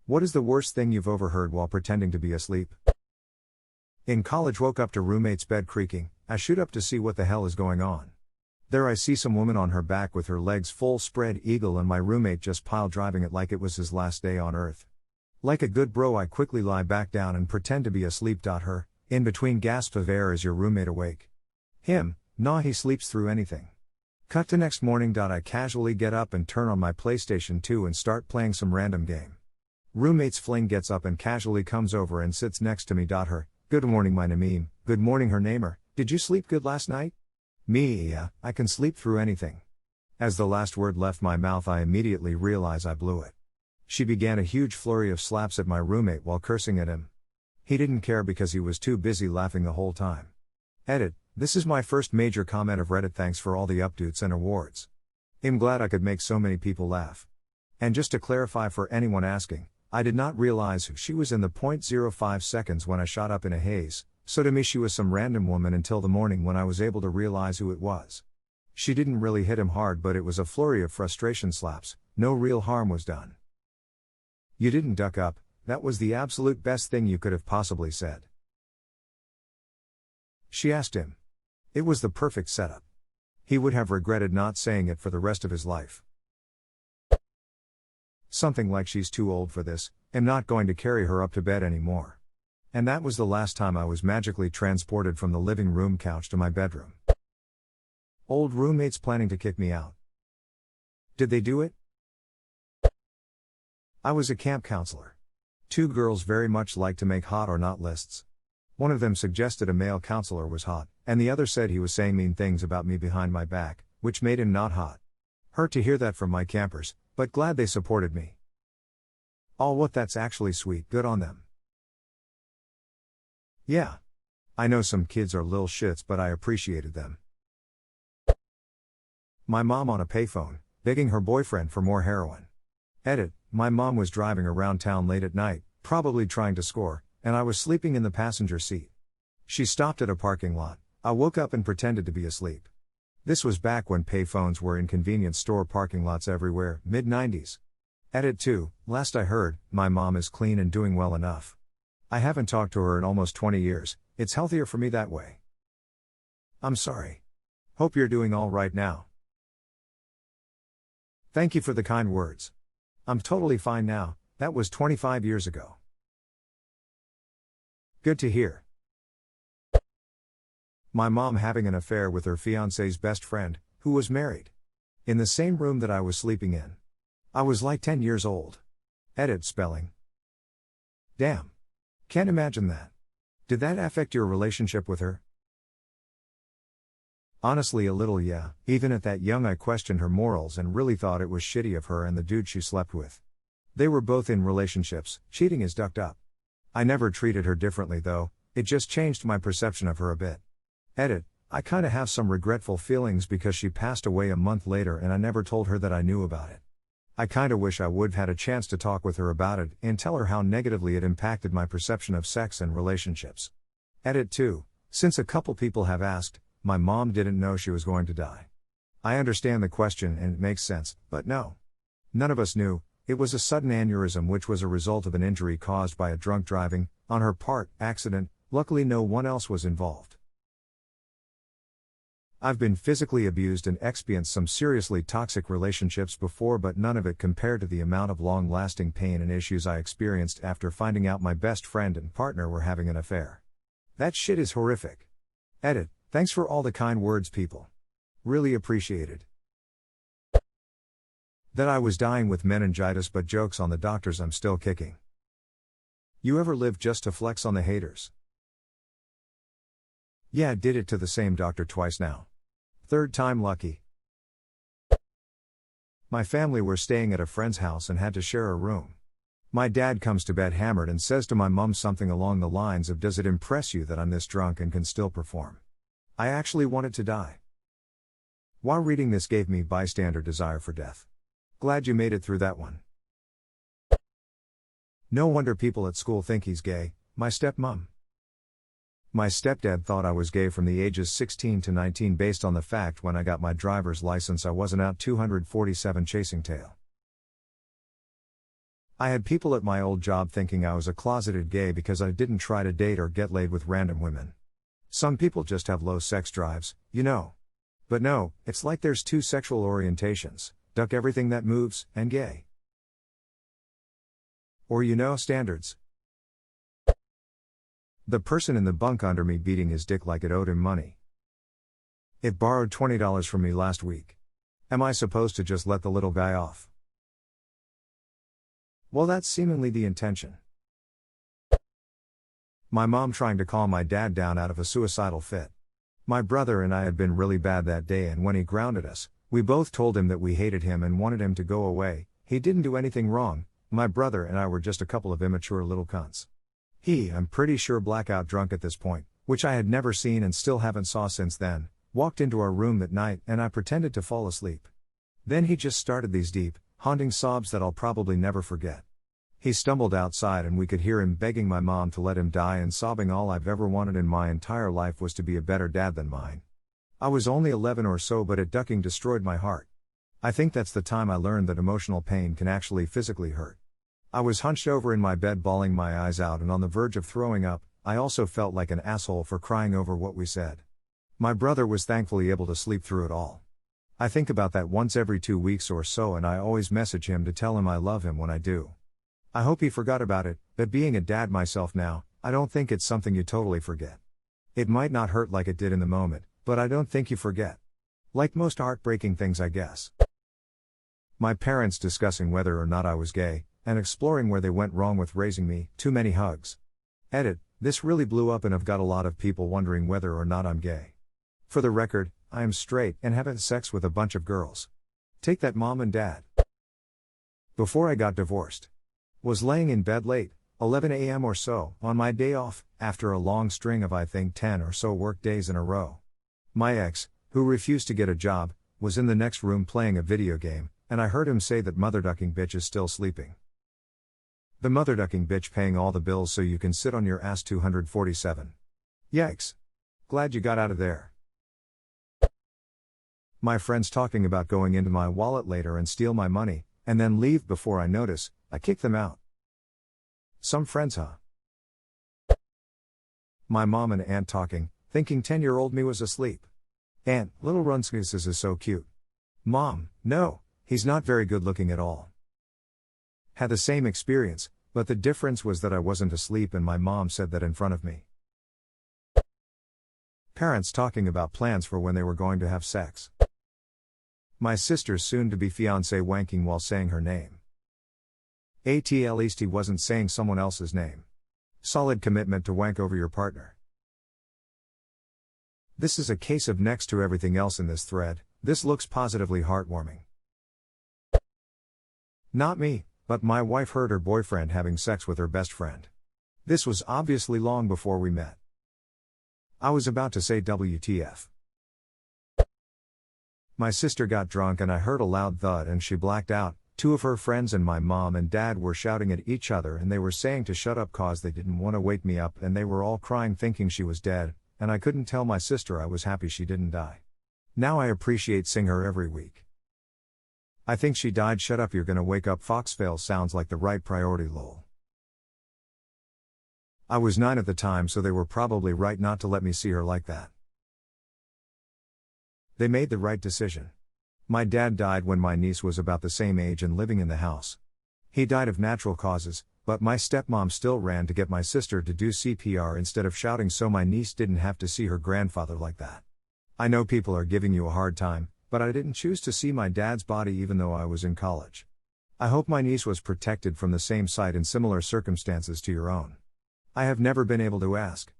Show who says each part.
Speaker 1: What is the worst thing you've overheard while pretending to be asleep? In college, woke up to roommate's bed creaking. I shoot up to see what the hell is going on. There I see some woman on her back with her legs full spread eagle and my roommate just pile driving it like it was his last day on earth. Like a good bro, I quickly lie back down and pretend to be asleep. Her, in between gasps of air, is your roommate awake? Him, nah, he sleeps through anything. Cut to next morning. I casually get up and turn on my PlayStation 2 and start playing some random game. Roommate's fling gets up and casually comes over and sits next to me. Her, good morning my name, good morning her namer, did you sleep good last night? Me, yeah, I can sleep through anything. As the last word left my mouth, I immediately realize I blew it. She began a huge flurry of slaps at my roommate while cursing at him. He didn't care because he was too busy laughing the whole time. Edit, this is my first major comment of Reddit. Thanks for all the updates and awards. I'm glad I could make so many people laugh. And just to clarify for anyone asking, I did not realize who she was in the 0.05 seconds when I shot up in a haze, so to me she was some random woman until the morning when I was able to realize who it was. She didn't really hit him hard, but it was a flurry of frustration slaps. No real harm was done. You didn't duck up, that was the absolute best thing you could have possibly said. She asked him. It was the perfect setup. He would have regretted not saying it for the rest of his life. Something like, she's too old for this, am not going to carry her up to bed anymore. And that was the last time I was magically transported from the living room couch to my bedroom. Old roommates planning to kick me out. Did they do it? I was a camp counselor. Two girls very much like to make hot or not lists. One of them suggested a male counselor was hot, and the other said he was saying mean things about me behind my back, which made him not hot. Hurt to hear that from my campers, but glad they supported me. Oh, what, that's actually sweet, good on them. Yeah. I know some kids are lil shits, but I appreciated them. My mom on a payphone, begging her boyfriend for more heroin. Edit, my mom was driving around town late at night, probably trying to score, and I was sleeping in the passenger seat. She stopped at a parking lot. I woke up and pretended to be asleep. This was back when payphones were in convenience store parking lots everywhere, mid-90s. Edit 2, last I heard, my mom is clean and doing well enough. I haven't talked to her in almost 20 years, it's healthier for me that way. I'm sorry. Hope you're doing all right now. Thank you for the kind words. I'm totally fine now, that was 25 years ago. Good to hear. My mom having an affair with her fiancé's best friend, who was married. In the same room that I was sleeping in. I was like 10 years old. Edit spelling. Damn. Can't imagine that. Did that affect your relationship with her? Honestly, a little, yeah. Even at that young I questioned her morals and really thought it was shitty of her and the dude she slept with. They were both in relationships, cheating is ducked up. I never treated her differently though, it just changed my perception of her a bit. Edit, I kinda have some regretful feelings because she passed away a month later and I never told her that I knew about it. I kinda wish I would've had a chance to talk with her about it and tell her how negatively it impacted my perception of sex and relationships. Edit 2, since a couple people have asked, my mom didn't know she was going to die. I understand the question and it makes sense, but no. None of us knew, it was a sudden aneurysm which was a result of an injury caused by a drunk driving, on her part, accident, luckily no one else was involved. I've been physically abused and experienced some seriously toxic relationships before, but none of it compared to the amount of long-lasting pain and issues I experienced after finding out my best friend and partner were having an affair. That shit is horrific. Edit, thanks for all the kind words, people. Really appreciated. That I was dying with meningitis, but jokes on the doctors, I'm still kicking. You ever live just to flex on the haters? Yeah, did it to the same doctor twice now. Third time lucky. My family were staying at a friend's house and had to share a room. My dad comes to bed hammered and says to my mum something along the lines of, "Does it impress you that I'm this drunk and can still perform?" I actually wanted to die. While reading this gave me bystander desire for death. Glad you made it through that one. No wonder people at school think he's gay, my stepmom. My stepdad thought I was gay from the ages 16 to 19 based on the fact when I got my driver's license I wasn't out 247 chasing tail. I had people at my old job thinking I was a closeted gay because I didn't try to date or get laid with random women. Some people just have low sex drives, you know. But no, it's like there's two sexual orientations: duck everything that moves, and gay. Or standards. The person in the bunk under me beating his dick like it owed him money. It borrowed $20 from me last week. Am I supposed to just let the little guy off? Well, that's seemingly the intention. My mom trying to calm my dad down out of a suicidal fit. My brother and I had been really bad that day, and when he grounded us, we both told him that we hated him and wanted him to go away. He didn't do anything wrong. My brother and I were just a couple of immature little cunts. I'm pretty sure blackout drunk at this point, which I had never seen and still haven't saw since then, walked into our room that night and I pretended to fall asleep. Then he just started these deep, haunting sobs that I'll probably never forget. He stumbled outside and we could hear him begging my mom to let him die and sobbing, "All I've ever wanted in my entire life was to be a better dad than mine." I was only 11 or so, but it ducking destroyed my heart. I think that's the time I learned that emotional pain can actually physically hurt. I was hunched over in my bed bawling my eyes out and on the verge of throwing up. I also felt like an asshole for crying over what we said. My brother was thankfully able to sleep through it all. I think about that once every 2 weeks or so, and I always message him to tell him I love him when I do. I hope he forgot about it, but being a dad myself now, I don't think it's something you totally forget. It might not hurt like it did in the moment, but I don't think you forget. Like most heartbreaking things, I guess. My parents discussing whether or not I was gay, and exploring where they went wrong with raising me. Too many hugs. Edit, this really blew up and I've got a lot of people wondering whether or not I'm gay. For the record, I am straight and have had sex with a bunch of girls. Take that, mom and dad. Before I got divorced. Was laying in bed late, 11 a.m. or so, on my day off, after a long string of I think 10 or so work days in a row. My ex, who refused to get a job, was in the next room playing a video game, and I heard him say that mother-ducking bitch is still sleeping. The mother-ducking bitch paying all the bills so you can sit on your ass. 247. Yikes. Glad you got out of there. My friends talking about going into my wallet later and steal my money, and then leave before I notice. I kick them out. Some friends, huh? My mom and aunt talking, thinking 10-year-old me was asleep. Aunt, little Runskis is so cute. Mom, no, he's not very good looking at all. Had the same experience, but the difference was that I wasn't asleep and my mom said that in front of me. Parents talking about plans for when they were going to have sex. My sister's soon-to-be fiancé wanking while saying her name. At least he wasn't saying someone else's name. Solid commitment to wank over your partner. This is a case of next to everything else in this thread. This looks positively heartwarming. Not me, but my wife heard her boyfriend having sex with her best friend. This was obviously long before we met. I was about to say WTF. My sister got drunk and I heard a loud thud and she blacked out. 2 of her friends and my mom and dad were shouting at each other and they were saying to shut up cause they didn't want to wake me up, and they were all crying thinking she was dead, and I couldn't tell my sister I was happy she didn't die. Now I appreciate seeing her every week. I think she died. Shut up, you're gonna wake up. Foxfail sounds like the right priority, lol. I was 9 at the time, so they were probably right not to let me see her like that. They made the right decision. My dad died when my niece was about the same age and living in the house. He died of natural causes, but my stepmom still ran to get my sister to do CPR instead of shouting so my niece didn't have to see her grandfather like that. I know people are giving you a hard time, but I didn't choose to see my dad's body even though I was in college. I hope my niece was protected from the same sight in similar circumstances to your own. I have never been able to ask.